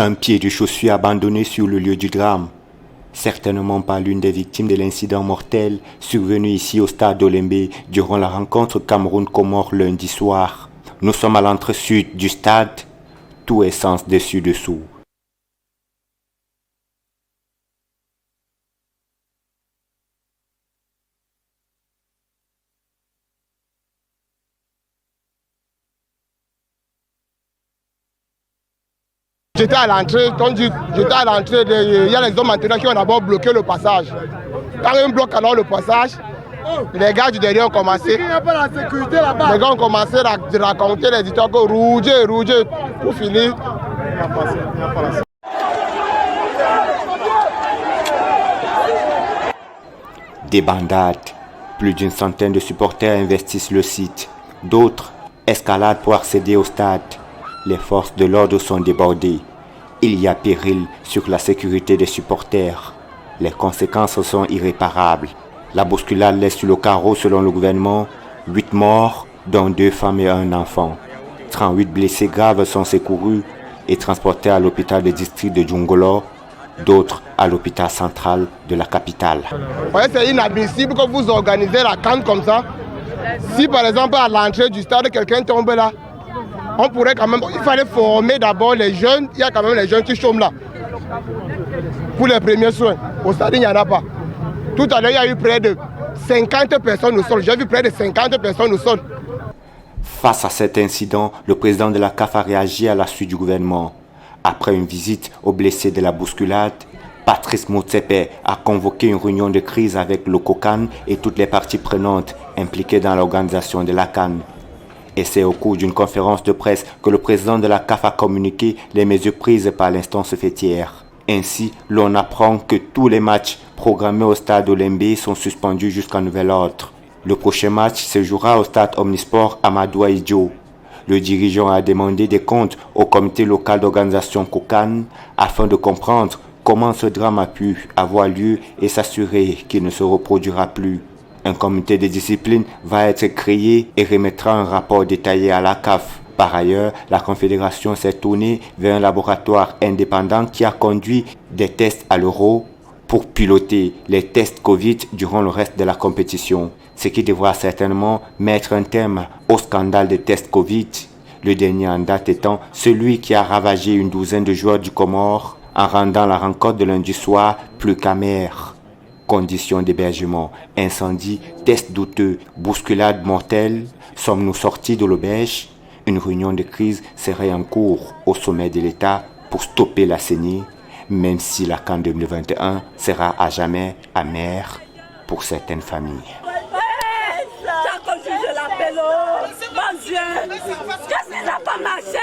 Un pied de chaussure abandonné sur le lieu du drame. Certainement pas l'une des victimes de l'incident mortel survenu ici au stade d'Olembe durant la rencontre Cameroun-Comores lundi soir. Nous sommes à l'entrée sud du stade, tout est sens dessus-dessous. J'étais à l'entrée, il y a les hommes maintenant qui ont d'abord bloqué le passage. Quand ils bloquent alors le passage, les gars du derrière ont commencé. Les gars ont commencé à raconter les histoires que rouge, pour finir. Débandade. Plus d'une centaine de supporters investissent le site. D'autres escaladent pour accéder au stade. Les forces de l'ordre sont débordées. Il y a péril sur la sécurité des supporters. Les conséquences sont irréparables. La bousculade laisse sur le carreau, selon le gouvernement, 8 morts, dont 2 femmes et un enfant. 38 blessés graves sont secourus et transportés à l'hôpital de district de Djungolo, d'autres à l'hôpital central de la capitale. C'est inadmissible que vous organisez la CAN comme ça. Si par exemple à l'entrée du stade, quelqu'un tombe là, on pourrait quand même, il fallait former d'abord les jeunes, il y a quand même les jeunes qui chôment là. Pour les premiers soins, au stade il n'y en a pas. Tout à l'heure il y a eu près de 50 personnes au sol, j'ai vu près de 50 personnes au sol. Face à cet incident, le président de la CAF a réagi à la suite du gouvernement. Après une visite aux blessés de la bousculade, Patrice Motsepe a convoqué une réunion de crise avec le COCAN et toutes les parties prenantes impliquées dans l'organisation de la CAN. Et c'est au cours d'une conférence de presse que le président de la CAF a communiqué les mesures prises par l'instance fêtière. Ainsi, l'on apprend que tous les matchs programmés au stade Olembe sont suspendus jusqu'à nouvel ordre. Le prochain match se jouera au stade Omnisport Amadou Ahidjo. Le dirigeant a demandé des comptes au comité local d'organisation COCAN afin de comprendre comment ce drame a pu avoir lieu et s'assurer qu'il ne se reproduira plus. Un comité de discipline va être créé et remettra un rapport détaillé à la CAF. Par ailleurs, la Confédération s'est tournée vers un laboratoire indépendant qui a conduit des tests à l'euro pour piloter les tests Covid durant le reste de la compétition, ce qui devra certainement mettre un terme au scandale des tests Covid, le dernier en date étant celui qui a ravagé une douzaine de joueurs du Comores en rendant la rencontre de lundi soir plus qu'amère. Conditions d'hébergement, incendie, tests douteux, bousculade mortelle, sommes-nous sortis de l'auberge? Une réunion de crise serait en cours au sommet de l'État pour stopper la saignée, même si la CAN 2021 sera à jamais amère pour certaines familles. Qu'est-ce qui n'a pas marché?